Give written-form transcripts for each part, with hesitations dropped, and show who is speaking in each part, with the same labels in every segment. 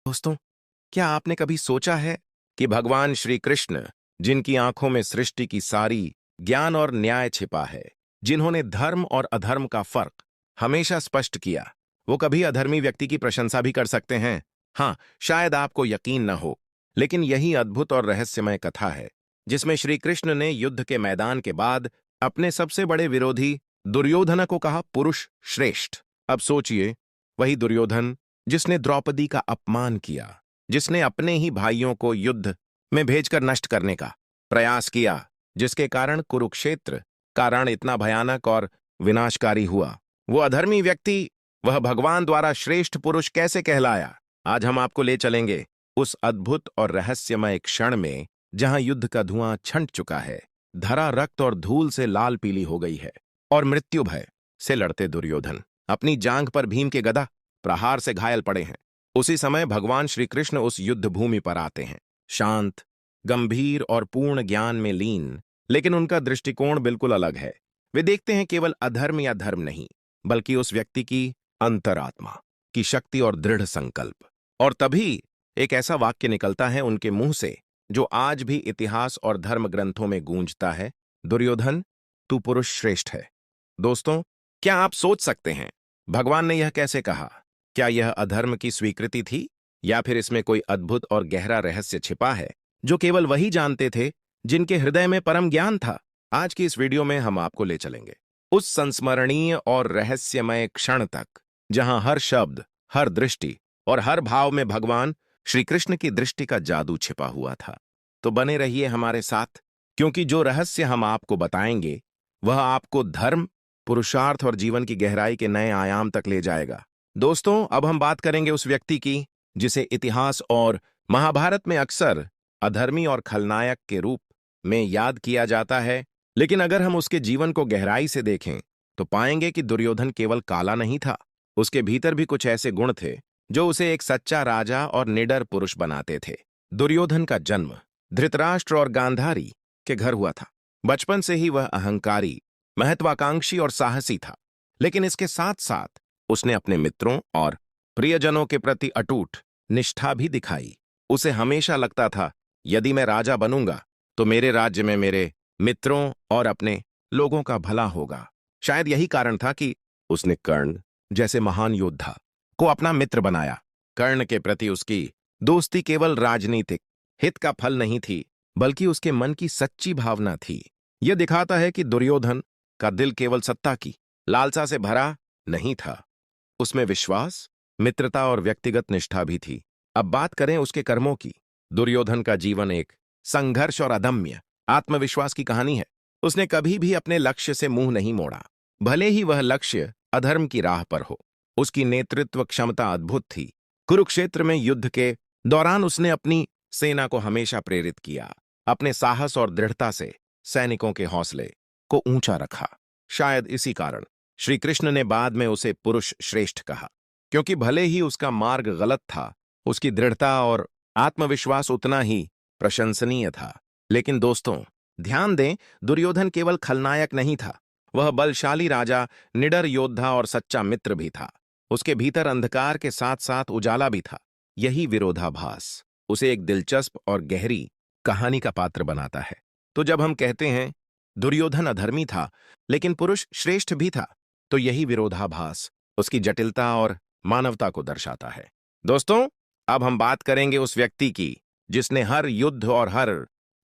Speaker 1: दोस्तों, क्या आपने कभी सोचा है कि भगवान श्री कृष्ण, जिनकी आंखों में सृष्टि की सारी ज्ञान और न्याय छिपा है, जिन्होंने धर्म और अधर्म का फर्क हमेशा स्पष्ट किया, वो कभी अधर्मी व्यक्ति की प्रशंसा भी कर सकते हैं? हाँ, शायद आपको यकीन न हो, लेकिन यही अद्भुत और रहस्यमय कथा है जिसमें श्री कृष्ण ने युद्ध के मैदान के बाद अपने सबसे बड़े विरोधी दुर्योधन को कहा पुरुष श्रेष्ठ। अब सोचिए, वही दुर्योधन जिसने द्रौपदी का अपमान किया, जिसने अपने ही भाइयों को युद्ध में भेजकर नष्ट करने का प्रयास किया, जिसके कारण कुरुक्षेत्र का रण इतना भयानक और विनाशकारी हुआ, वो अधर्मी व्यक्ति, वह भगवान द्वारा श्रेष्ठ पुरुष कैसे कहलाया? आज हम आपको ले चलेंगे उस अद्भुत और रहस्यमय क्षण में जहां युद्ध का धुआं छंट चुका है, धरा रक्त और धूल से लाल पीली हो गई है, और मृत्यु भय से लड़ते दुर्योधन अपनी जांघ पर भीम के गदा प्रहार से घायल पड़े हैं। उसी समय भगवान श्री कृष्ण उस युद्ध भूमि पर आते हैं, शांत, गंभीर और पूर्ण ज्ञान में लीन, लेकिन उनका दृष्टिकोण बिल्कुल अलग है। वे देखते हैं केवल अधर्म या धर्म नहीं, बल्कि उस व्यक्ति की अंतरात्मा की शक्ति और दृढ़ संकल्प। और तभी एक ऐसा वाक्य निकलता है उनके मुंह से जो आज भी इतिहास और धर्म ग्रंथों में गूंजता है, दुर्योधन, तू पुरुष श्रेष्ठ है। दोस्तों, क्या आप सोच सकते हैं भगवान ने यह कैसे कहा? क्या यह अधर्म की स्वीकृति थी, या फिर इसमें कोई अद्भुत और गहरा रहस्य छिपा है जो केवल वही जानते थे जिनके हृदय में परम ज्ञान था? आज की इस वीडियो में हम आपको ले चलेंगे उस संस्मरणीय और रहस्यमय क्षण तक जहां हर शब्द, हर दृष्टि और हर भाव में भगवान श्री कृष्ण की दृष्टि का जादू छिपा हुआ था। तो बने रहिए हमारे साथ, क्योंकि जो रहस्य हम आपको बताएंगे वह आपको धर्म, पुरुषार्थ और जीवन की गहराई के नए आयाम तक ले जाएगा। दोस्तों, अब हम बात करेंगे उस व्यक्ति की जिसे इतिहास और महाभारत में अक्सर अधर्मी और खलनायक के रूप में याद किया जाता है, लेकिन अगर हम उसके जीवन को गहराई से देखें तो पाएंगे कि दुर्योधन केवल काला नहीं था। उसके भीतर भी कुछ ऐसे गुण थे जो उसे एक सच्चा राजा और निडर पुरुष बनाते थे। दुर्योधन का जन्म धृतराष्ट्र और गांधारी के घर हुआ था। बचपन से ही वह अहंकारी, महत्वाकांक्षी और साहसी था, लेकिन इसके साथ साथ उसने अपने मित्रों और प्रियजनों के प्रति अटूट निष्ठा भी दिखाई। उसे हमेशा लगता था, यदि मैं राजा बनूंगा तो मेरे राज्य में मेरे मित्रों और अपने लोगों का भला होगा। शायद यही कारण था कि उसने कर्ण जैसे महान योद्धा को अपना मित्र बनाया। कर्ण के प्रति उसकी दोस्ती केवल राजनीतिक हित का फल नहीं थी, बल्कि उसके मन की सच्ची भावना थी। यह दिखाता है कि दुर्योधन का दिल केवल सत्ता की लालसा से भरा नहीं था, उसमें विश्वास, मित्रता और व्यक्तिगत निष्ठा भी थी। अब बात करें उसके कर्मों की। दुर्योधन का जीवन एक संघर्ष और अदम्य आत्मविश्वास की कहानी है। उसने कभी भी अपने लक्ष्य से मुंह नहीं मोड़ा, भले ही वह लक्ष्य अधर्म की राह पर हो। उसकी नेतृत्व क्षमता अद्भुत थी। कुरुक्षेत्र में युद्ध के दौरान उसने अपनी सेना को हमेशा प्रेरित किया, अपने साहस और दृढ़ता से सैनिकों के हौसले को ऊंचा रखा। शायद इसी कारण श्री कृष्ण ने बाद में उसे पुरुष श्रेष्ठ कहा, क्योंकि भले ही उसका मार्ग गलत था, उसकी दृढ़ता और आत्मविश्वास उतना ही प्रशंसनीय था। लेकिन दोस्तों, ध्यान दें, दुर्योधन केवल खलनायक नहीं था, वह बलशाली राजा, निडर योद्धा और सच्चा मित्र भी था। उसके भीतर अंधकार के साथ साथ उजाला भी था। यही विरोधाभास उसे एक दिलचस्प और गहरी कहानी का पात्र बनाता है। तो जब हम कहते हैं दुर्योधन अधर्मी था लेकिन पुरुष श्रेष्ठ भी था, तो यही विरोधाभास उसकी जटिलता और मानवता को दर्शाता है। दोस्तों, अब हम बात करेंगे उस व्यक्ति की जिसने हर युद्ध और हर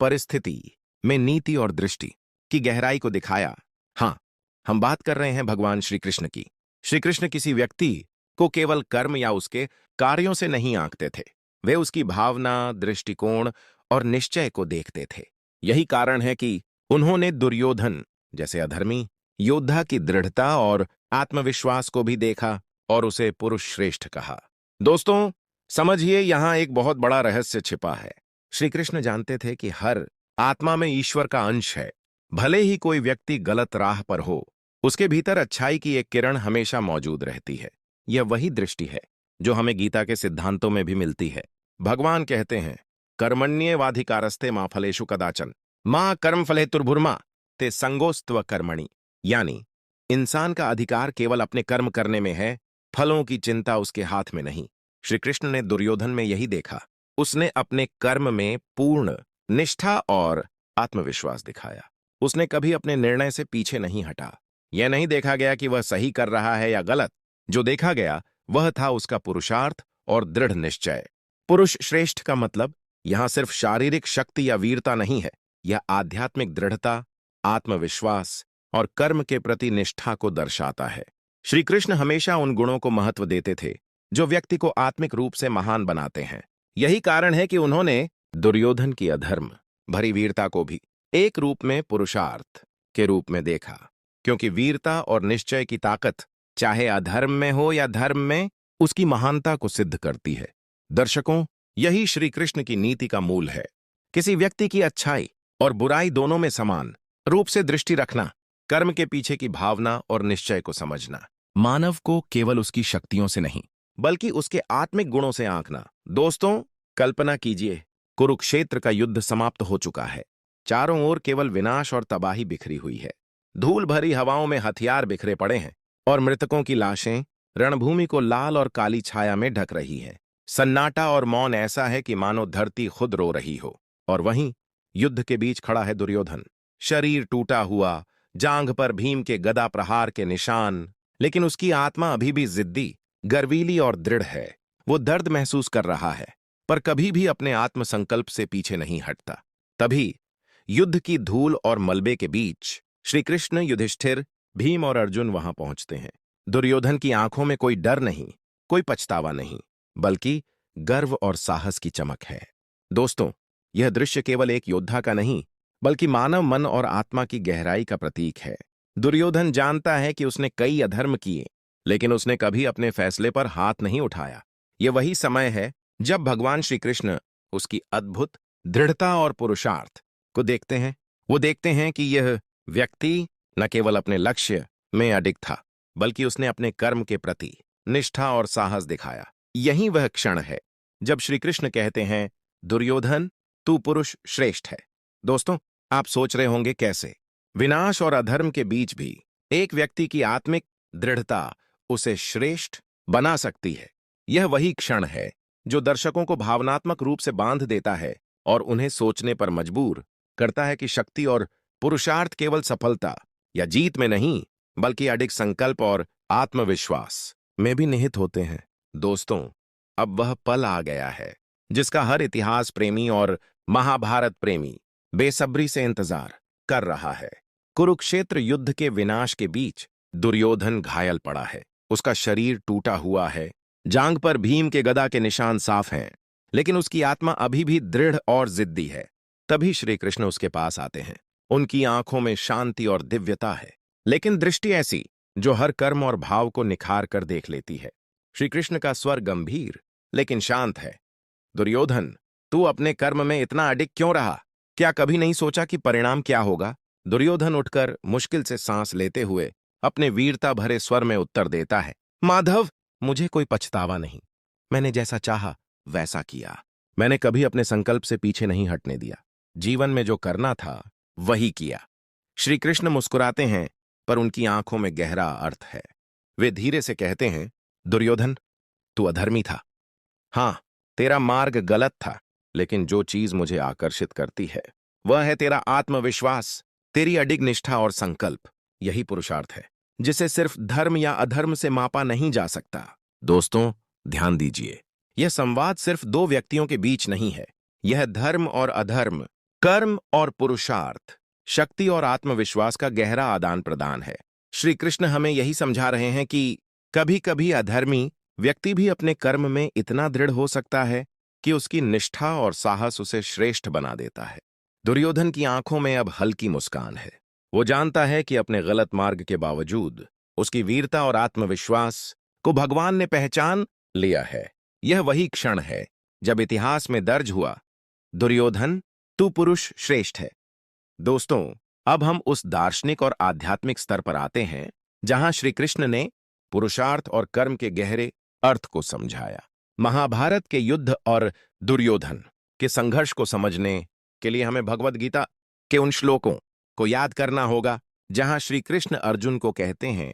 Speaker 1: परिस्थिति में नीति और दृष्टि की गहराई को दिखाया। हाँ, हम बात कर रहे हैं भगवान श्री कृष्ण की। श्री कृष्ण किसी व्यक्ति को केवल कर्म या उसके कार्यों से नहीं आंकते थे, वे उसकी भावना, दृष्टिकोण और निश्चय को देखते थे। यही कारण है कि उन्होंने दुर्योधन जैसे अधर्मी योद्धा की दृढ़ता और आत्मविश्वास को भी देखा और उसे पुरुष श्रेष्ठ कहा। दोस्तों, समझिए, यहां एक बहुत बड़ा रहस्य छिपा है। श्री कृष्ण जानते थे कि हर आत्मा में ईश्वर का अंश है। भले ही कोई व्यक्ति गलत राह पर हो, उसके भीतर अच्छाई की एक किरण हमेशा मौजूद रहती है। यह वही दृष्टि है जो हमें गीता के सिद्धांतों में भी मिलती है। भगवान कहते हैं, कर्मण्येवाधिकारस्ते मा फलेषु कदाचन मां कर्मफलेतुर्भुर्मा ते संगोस्त्व कर्मणि। यानी इंसान का अधिकार केवल अपने कर्म करने में है, फलों की चिंता उसके हाथ में नहीं। श्री कृष्ण ने दुर्योधन में यही देखा। उसने अपने कर्म में पूर्ण निष्ठा और आत्मविश्वास दिखाया। उसने कभी अपने निर्णय से पीछे नहीं हटा। यह नहीं देखा गया कि वह सही कर रहा है या गलत। जो देखा गया वह था उसका पुरुषार्थ और दृढ़ निश्चय। पुरुष श्रेष्ठ का मतलब यहां सिर्फ शारीरिक शक्ति या वीरता नहीं है। यह आध्यात्मिक दृढ़ता, आत्मविश्वास और कर्म के प्रति निष्ठा को दर्शाता है। श्री कृष्ण हमेशा उन गुणों को महत्व देते थे जो व्यक्ति को आत्मिक रूप से महान बनाते हैं। यही कारण है कि उन्होंने दुर्योधन की अधर्म भरी वीरता को भी एक रूप में पुरुषार्थ के रूप में देखा, क्योंकि वीरता और निश्चय की ताकत चाहे अधर्म में हो या धर्म में उसकी महानता को सिद्ध करती है। दर्शकों, यही श्री कृष्ण की नीति का मूल है। किसी व्यक्ति की अच्छाई और बुराई दोनों में समान रूप से दृष्टि रखना, कर्म के पीछे की भावना और निश्चय को समझना, मानव को केवल उसकी शक्तियों से नहीं बल्कि उसके आत्मिक गुणों से आंकना। दोस्तों, कल्पना कीजिए, कुरुक्षेत्र का युद्ध समाप्त हो चुका है। चारों ओर केवल विनाश और तबाही बिखरी हुई है। धूल भरी हवाओं में हथियार बिखरे पड़े हैं और मृतकों की लाशें रणभूमि को लाल और काली छाया में ढक रही हैं। सन्नाटा और मौन ऐसा है कि मानो धरती खुद रो रही हो। और वहीं युद्ध के बीच खड़ा है दुर्योधन, शरीर टूटा हुआ, जांघ पर भीम के गदा प्रहार के निशान, लेकिन उसकी आत्मा अभी भी जिद्दी, गर्वीली और दृढ़ है। वो दर्द महसूस कर रहा है, पर कभी भी अपने आत्मसंकल्प से पीछे नहीं हटता। तभी युद्ध की धूल और मलबे के बीच श्री कृष्ण, युधिष्ठिर, भीम और अर्जुन वहां पहुंचते हैं। दुर्योधन की आंखों में कोई डर नहीं, कोई पछतावा नहीं, बल्कि गर्व और साहस की चमक है। दोस्तों, यह दृश्य केवल एक योद्धा का नहीं बल्कि मानव मन और आत्मा की गहराई का प्रतीक है। दुर्योधन जानता है कि उसने कई अधर्म किए, लेकिन उसने कभी अपने फैसले पर हाथ नहीं उठाया। यह वही समय है जब भगवान श्री कृष्ण उसकी अद्भुत दृढ़ता और पुरुषार्थ को देखते हैं। वो देखते हैं कि यह व्यक्ति न केवल अपने लक्ष्य में अडिग था, बल्कि उसने अपने कर्म के प्रति निष्ठा और साहस दिखाया। यही वह क्षण है जब श्री कृष्ण कहते हैं, दुर्योधन, तू पुरुष श्रेष्ठ है। दोस्तों, आप सोच रहे होंगे कैसे विनाश और अधर्म के बीच भी एक व्यक्ति की आत्मिक दृढ़ता उसे श्रेष्ठ बना सकती है। यह वही क्षण है जो दर्शकों को भावनात्मक रूप से बांध देता है और उन्हें सोचने पर मजबूर करता है कि शक्ति और पुरुषार्थ केवल सफलता या जीत में नहीं बल्कि अडिग संकल्प और आत्मविश्वास में भी निहित होते हैं। दोस्तों, अब वह पल आ गया है जिसका हर इतिहास प्रेमी और महाभारत प्रेमी बेसब्री से इंतजार कर रहा है। कुरुक्षेत्र युद्ध के विनाश के बीच दुर्योधन घायल पड़ा है। उसका शरीर टूटा हुआ है, जांघ पर भीम के गदा के निशान साफ हैं, लेकिन उसकी आत्मा अभी भी दृढ़ और जिद्दी है। तभी श्री कृष्ण उसके पास आते हैं। उनकी आंखों में शांति और दिव्यता है, लेकिन दृष्टि ऐसी जो हर कर्म और भाव को निखार कर देख लेती है। श्री कृष्ण का स्वर गंभीर लेकिन शांत है। दुर्योधन, तू अपने कर्म में इतना अडिग क्यों रहा? क्या कभी नहीं सोचा कि परिणाम क्या होगा? दुर्योधन उठकर मुश्किल से सांस लेते हुए अपने वीरता भरे स्वर में उत्तर देता है, माधव, मुझे कोई पछतावा नहीं। मैंने जैसा चाहा वैसा किया। मैंने कभी अपने संकल्प से पीछे नहीं हटने दिया। जीवन में जो करना था वही किया। श्री कृष्ण मुस्कुराते हैं, पर उनकी आंखों में गहरा अर्थ है। वे धीरे से कहते हैं, दुर्योधन, तू अधर्मी था। हां, तेरा मार्ग गलत था, लेकिन जो चीज मुझे आकर्षित करती है वह है तेरा आत्मविश्वास, तेरी अडिग निष्ठा और संकल्प। यही पुरुषार्थ है जिसे सिर्फ धर्म या अधर्म से मापा नहीं जा सकता। दोस्तों, ध्यान दीजिए, यह संवाद सिर्फ दो व्यक्तियों के बीच नहीं है। यह धर्म और अधर्म, कर्म और पुरुषार्थ, शक्ति और आत्मविश्वास का गहरा आदान प्रदान है। श्री कृष्ण हमें यही समझा रहे हैं कि कभी कभी अधर्मी व्यक्ति भी अपने कर्म में इतना दृढ़ हो सकता है कि उसकी निष्ठा और साहस उसे श्रेष्ठ बना देता है। दुर्योधन की आंखों में अब हल्की मुस्कान है। वो जानता है कि अपने गलत मार्ग के बावजूद उसकी वीरता और आत्मविश्वास को भगवान ने पहचान लिया है। यह वही क्षण है जब इतिहास में दर्ज हुआ, दुर्योधन, तू पुरुष श्रेष्ठ है। दोस्तों, अब हम उस दार्शनिक और आध्यात्मिक स्तर पर आते हैं जहां श्री कृष्ण ने पुरुषार्थ और कर्म के गहरे अर्थ को समझाया। महाभारत के युद्ध और दुर्योधन के संघर्ष को समझने के लिए हमें भगवद गीता के उन श्लोकों को याद करना होगा जहां श्री कृष्ण अर्जुन को कहते हैं,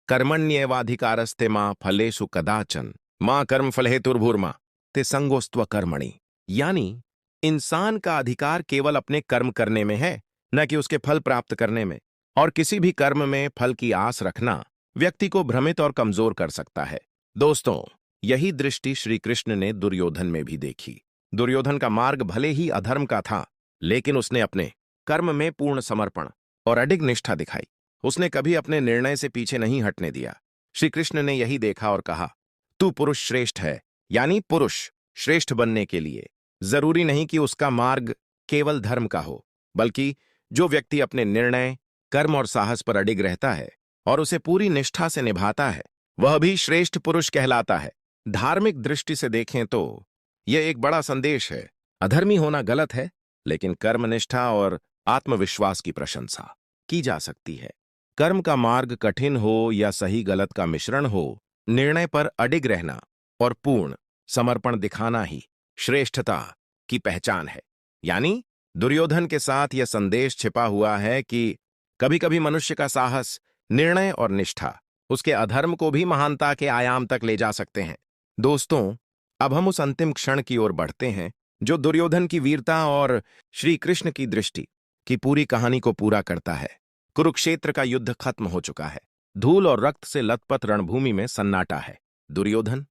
Speaker 1: कर्मण्येवाधिकारस्ते मा फलेषु कदाचन मां कर्म फल हेतुर्भूर्मा ते संगोस्त्व कर्मणि। यानी इंसान का अधिकार केवल अपने कर्म करने में है, न कि उसके फल प्राप्त करने में। और किसी भी कर्म में फल की आस रखना व्यक्ति को भ्रमित और कमजोर कर सकता है। दोस्तों, यही दृष्टि श्री कृष्ण ने दुर्योधन में भी देखी। दुर्योधन का मार्ग भले ही अधर्म का था, लेकिन उसने अपने कर्म में पूर्ण समर्पण और अडिग निष्ठा दिखाई। उसने कभी अपने निर्णय से पीछे नहीं हटने दिया। श्री कृष्ण ने यही देखा और कहा, तू पुरुष श्रेष्ठ है। यानी पुरुष श्रेष्ठ बनने के लिए जरूरी नहीं कि उसका मार्ग केवल धर्म का हो, बल्कि जो व्यक्ति अपने निर्णय, कर्म और साहस पर अडिग रहता है और उसे पूरी निष्ठा से निभाता है, वह भी श्रेष्ठ पुरुष कहलाता है। धार्मिक दृष्टि से देखें तो यह एक बड़ा संदेश है। अधर्मी होना गलत है, लेकिन कर्मनिष्ठा और आत्मविश्वास की प्रशंसा की जा सकती है। कर्म का मार्ग कठिन हो या सही गलत का मिश्रण हो, निर्णय पर अडिग रहना और पूर्ण समर्पण दिखाना ही श्रेष्ठता की पहचान है। यानी दुर्योधन के साथ यह संदेश छिपा हुआ है कि कभी-कभी मनुष्य का साहस, निर्णय और निष्ठा उसके अधर्म को भी महानता के आयाम तक ले जा सकते हैं। दोस्तों, अब हम उस अंतिम क्षण की ओर बढ़ते हैं जो दुर्योधन की वीरता और श्री कृष्ण की दृष्टि की पूरी कहानी को पूरा करता है। कुरुक्षेत्र का युद्ध खत्म हो चुका है। धूल और रक्त से लथपथ रणभूमि में सन्नाटा है। दुर्योधन,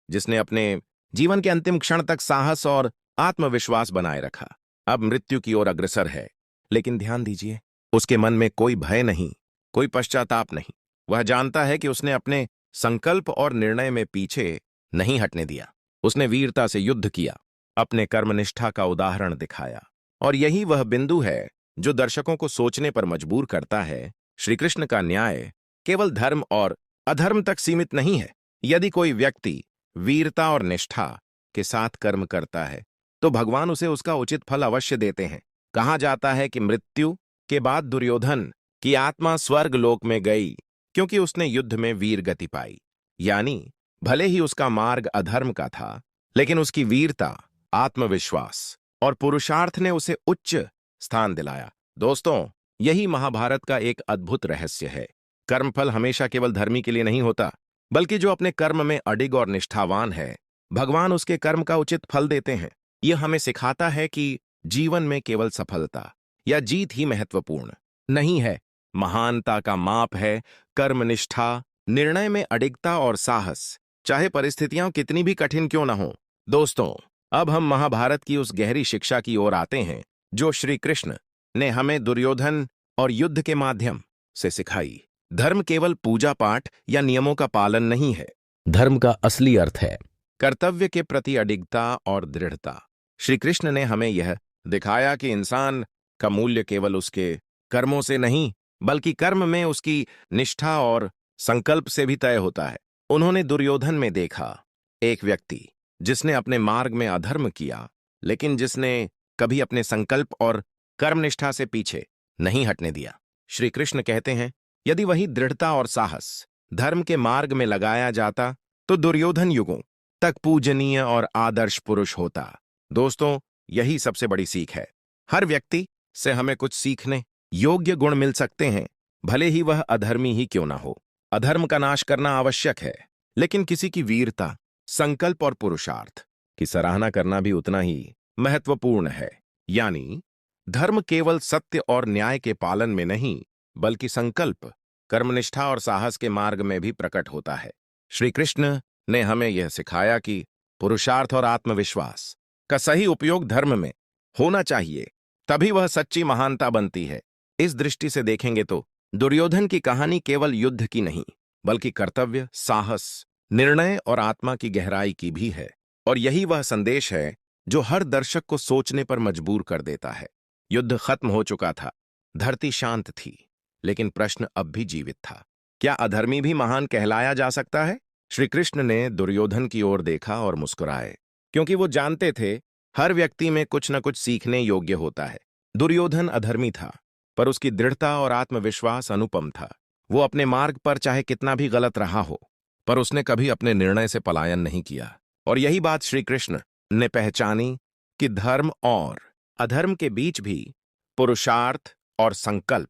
Speaker 1: जिसने अपने जीवन के अंतिम क्षण तक साहस और आत्मविश्वास बनाए रखा, अब मृत्यु की ओर अग्रसर है। लेकिन ध्यान दीजिए, उसके मन में कोई भय नहीं, कोई पश्चाताप नहीं। वह जानता है कि उसने अपने संकल्प और निर्णय में पीछे नहीं हटने दिया। उसने वीरता से युद्ध किया, अपने कर्मनिष्ठा का उदाहरण दिखाया। और यही वह बिंदु है जो दर्शकों को सोचने पर मजबूर करता है। श्री कृष्ण का न्याय केवल धर्म और अधर्म तक सीमित नहीं है। यदि कोई व्यक्ति वीरता और निष्ठा के साथ कर्म करता है, तो भगवान उसे उसका उचित फल अवश्य देते हैं। कहा जाता है कि मृत्यु के बाद दुर्योधन की आत्मा स्वर्ग लोक में गई, क्योंकि उसने युद्ध में वीर गति पाई। यानी भले ही उसका मार्ग अधर्म का था, लेकिन उसकी वीरता, आत्मविश्वास और पुरुषार्थ ने उसे उच्च स्थान दिलाया। दोस्तों, यही महाभारत का एक अद्भुत रहस्य है। कर्मफल हमेशा केवल धर्मी के लिए नहीं होता, बल्कि जो अपने कर्म में अडिग और निष्ठावान है, भगवान उसके कर्म का उचित फल देते हैं। यह हमें सिखाता है कि जीवन में केवल सफलता या जीत ही महत्वपूर्ण नहीं है। महानता का माप है कर्मनिष्ठा, निर्णय में अडिगता और साहस, चाहे परिस्थितियां कितनी भी कठिन क्यों न हो। दोस्तों, अब हम महाभारत की उस गहरी शिक्षा की ओर आते हैं जो श्री कृष्ण ने हमें दुर्योधन और युद्ध के माध्यम से सिखाई। धर्म केवल पूजा पाठ या नियमों का पालन नहीं है। धर्म का असली अर्थ है कर्तव्य के प्रति अडिगता और दृढ़ता। श्री कृष्ण ने हमें यह दिखाया कि इंसान का मूल्य केवल उसके कर्मों से नहीं, बल्कि कर्म में उसकी निष्ठा और संकल्प से भी तय होता है। उन्होंने दुर्योधन में देखा एक व्यक्ति जिसने अपने मार्ग में अधर्म किया, लेकिन जिसने कभी अपने संकल्प और कर्मनिष्ठा से पीछे नहीं हटने दिया। श्री कृष्ण कहते हैं, यदि वही दृढ़ता और साहस धर्म के मार्ग में लगाया जाता, तो दुर्योधन युगों तक पूजनीय और आदर्श पुरुष होता। दोस्तों, यही सबसे बड़ी सीख है। हर व्यक्ति से हमें कुछ सीखने योग्य गुण मिल सकते हैं, भले ही वह अधर्मी ही क्यों ना हो। अधर्म का नाश करना आवश्यक है, लेकिन किसी की वीरता, संकल्प और पुरुषार्थ की सराहना करना भी उतना ही महत्वपूर्ण है। यानी धर्म केवल सत्य और न्याय के पालन में नहीं, बल्कि संकल्प, कर्मनिष्ठा और साहस के मार्ग में भी प्रकट होता है। श्री कृष्ण ने हमें यह सिखाया कि पुरुषार्थ और आत्मविश्वास का सही उपयोग धर्म में होना चाहिए, तभी वह सच्ची महानता बनती है। इस दृष्टि से देखेंगे तो दुर्योधन की कहानी केवल युद्ध की नहीं, बल्कि कर्तव्य, साहस, निर्णय और आत्मा की गहराई की भी है। और यही वह संदेश है जो हर दर्शक को सोचने पर मजबूर कर देता है। युद्ध खत्म हो चुका था, धरती शांत थी, लेकिन प्रश्न अब भी जीवित था। क्या अधर्मी भी महान कहलाया जा सकता है? श्री कृष्ण ने दुर्योधन की ओर देखा और मुस्कुराए, क्योंकि वो जानते थे हर व्यक्ति में कुछ न कुछ सीखने योग्य होता है। दुर्योधन अधर्मी था, पर उसकी दृढ़ता और आत्मविश्वास अनुपम था। वो अपने मार्ग पर चाहे कितना भी गलत रहा हो, पर उसने कभी अपने निर्णय से पलायन नहीं किया। और यही बात श्री कृष्ण ने पहचानी कि धर्म और अधर्म के बीच भी पुरुषार्थ और संकल्प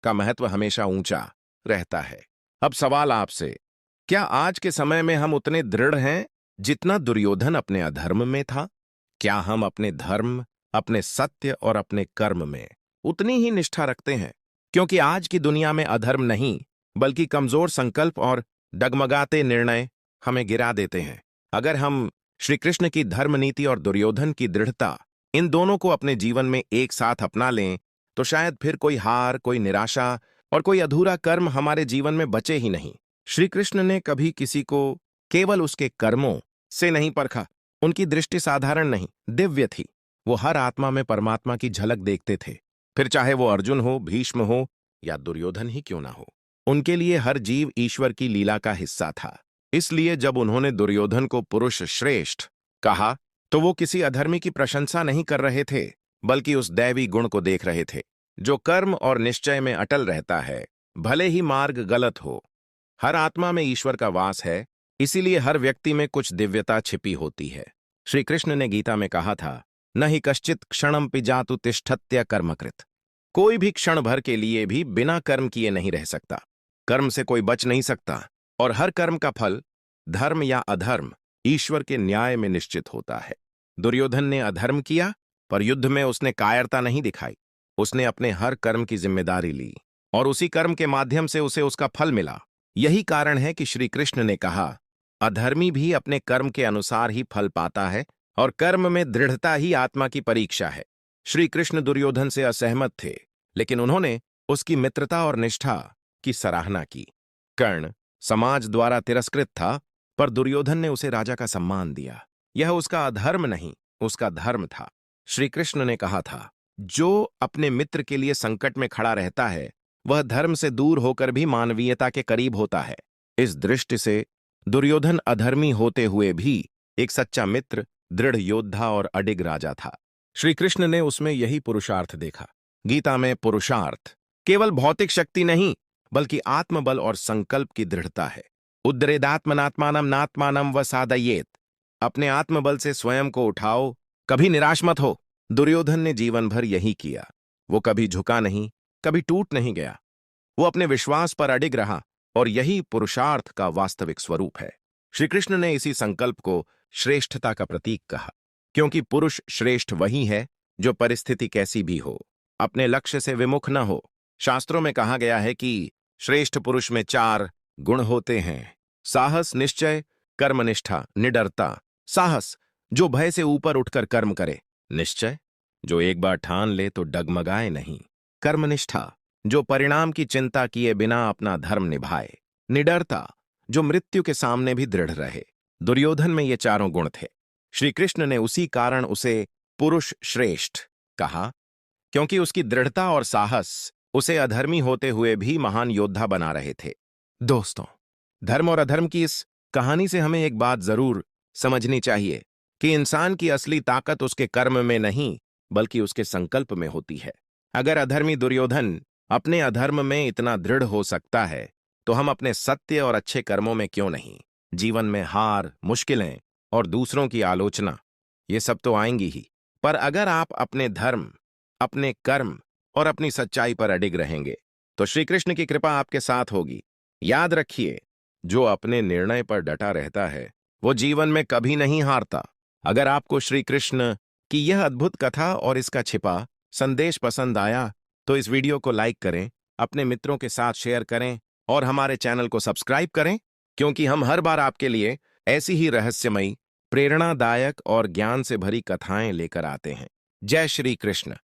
Speaker 1: का महत्व हमेशा ऊंचा रहता है। अब सवाल आपसे क्या आज के समय में हम उतने दृढ़ हैं जितना दुर्योधन अपने अधर्म में था? क्या हम अपने धर्म, अपने सत्य और अपने कर्म में उतनी ही निष्ठा रखते हैं? क्योंकि आज की दुनिया में अधर्म नहीं, बल्कि कमजोर संकल्प और डगमगाते निर्णय हमें गिरा देते हैं। अगर हम श्री कृष्ण की धर्म नीति और दुर्योधन की दृढ़ता, इन दोनों को अपने जीवन में एक साथ अपना लें, तो शायद फिर कोई हार, कोई निराशा और कोई अधूरा कर्म हमारे जीवन में बचे ही नहीं। श्री कृष्ण ने कभी किसी को केवल उसके कर्मों से नहीं परखा। उनकी दृष्टि साधारण नहीं, दिव्य थी। वो हर आत्मा में परमात्मा की झलक देखते थे, फिर चाहे वो अर्जुन हो, भीष्म हो या दुर्योधन ही क्यों ना हो। उनके लिए हर जीव ईश्वर की लीला का हिस्सा था। इसलिए जब उन्होंने दुर्योधन को पुरुष श्रेष्ठ कहा, तो वो किसी अधर्मी की प्रशंसा नहीं कर रहे थे, बल्कि उस दैवी गुण को देख रहे थे जो कर्म और निश्चय में अटल रहता है, भले ही मार्ग गलत हो। हर आत्मा में ईश्वर का वास है, इसीलिए हर व्यक्ति में कुछ दिव्यता छिपी होती है। श्री कृष्ण ने गीता में कहा था, न ही कश्चित क्षणम पिजातु तिष्ठत्य कर्मकृत। कोई भी क्षण भर के लिए भी बिना कर्म किए नहीं रह सकता। कर्म से कोई बच नहीं सकता, और हर कर्म का फल, धर्म या अधर्म, ईश्वर के न्याय में निश्चित होता है। दुर्योधन ने अधर्म किया, पर युद्ध में उसने कायरता नहीं दिखाई। उसने अपने हर कर्म की जिम्मेदारी ली, और उसी कर्म के माध्यम से उसे उसका फल मिला। यही कारण है कि श्री कृष्ण ने कहा, अधर्मी भी अपने कर्म के अनुसार ही फल पाता है, और कर्म में दृढ़ता ही आत्मा की परीक्षा है। श्री कृष्ण दुर्योधन से असहमत थे, लेकिन उन्होंने उसकी मित्रता और निष्ठा की सराहना की। कर्ण समाज द्वारा तिरस्कृत था, पर दुर्योधन ने उसे राजा का सम्मान दिया। यह उसका अधर्म नहीं, उसका धर्म था। श्री कृष्ण ने कहा था, जो अपने मित्र के लिए संकट में खड़ा रहता है, वह धर्म से दूर होकर भी मानवीयता के करीब होता है। इस दृष्टि से दुर्योधन अधर्मी होते हुए भी एक सच्चा मित्र, दृढ़ योद्धा और अडिग राजा था। श्री कृष्ण ने उसमें यही पुरुषार्थ देखा। गीता में पुरुषार्थ केवल भौतिक शक्ति नहीं, बल्कि आत्मबल और संकल्प की दृढ़ता है। उद्रेदात्मनात्मानम नात्मानम व सादयेत। अपने आत्मबल से स्वयं को उठाओ, कभी निराश मत हो। दुर्योधन ने जीवन भर यही किया। वो कभी झुका नहीं, कभी टूट नहीं गया। वो अपने विश्वास पर अडिग रहा, और यही पुरुषार्थ का वास्तविक स्वरूप है। श्री कृष्ण ने इसी संकल्प को श्रेष्ठता का प्रतीक कहा, क्योंकि पुरुष श्रेष्ठ वही है जो परिस्थिति कैसी भी हो, अपने लक्ष्य से विमुख न हो। शास्त्रों में कहा गया है कि श्रेष्ठ पुरुष में 4 गुण होते हैं: साहस, निश्चय, कर्मनिष्ठा, निडरता। साहस, जो भय से ऊपर उठकर कर्म करे। निश्चय, जो एक बार ठान ले तो डगमगाए नहीं। कर्मनिष्ठा, जो परिणाम की चिंता किए बिना अपना धर्म निभाए। निडरता, जो मृत्यु के सामने भी दृढ़ रहे। दुर्योधन में ये 4 गुण थे। श्री कृष्ण ने उसी कारण उसे पुरुष श्रेष्ठ कहा, क्योंकि उसकी दृढ़ता और साहस उसे अधर्मी होते हुए भी महान योद्धा बना रहे थे। दोस्तों, धर्म और अधर्म की इस कहानी से हमें एक बात जरूर समझनी चाहिए कि इंसान की असली ताकत उसके कर्म में नहीं, बल्कि उसके संकल्प में होती है। अगर अधर्मी दुर्योधन अपने अधर्म में इतना दृढ़ हो सकता है, तो हम अपने सत्य और अच्छे कर्मों में क्यों नहीं। जीवन में हार, मुश्किलें और दूसरों की आलोचना, ये सब तो आएंगी ही, पर अगर आप अपने धर्म, अपने कर्म और अपनी सच्चाई पर अडिग रहेंगे, तो श्री कृष्ण की कृपा आपके साथ होगी। याद रखिए, जो अपने निर्णय पर डटा रहता है, वो जीवन में कभी नहीं हारता। अगर आपको श्री कृष्ण की यह अद्भुत कथा और इसका छिपा संदेश पसंद आया, तो इस वीडियो को लाइक करें, अपने मित्रों के साथ शेयर करें और हमारे चैनल को सब्सक्राइब करें, क्योंकि हम हर बार आपके लिए ऐसी ही रहस्यमयी, प्रेरणादायक और ज्ञान से भरी कथाएं लेकर आते हैं। जय श्री कृष्ण।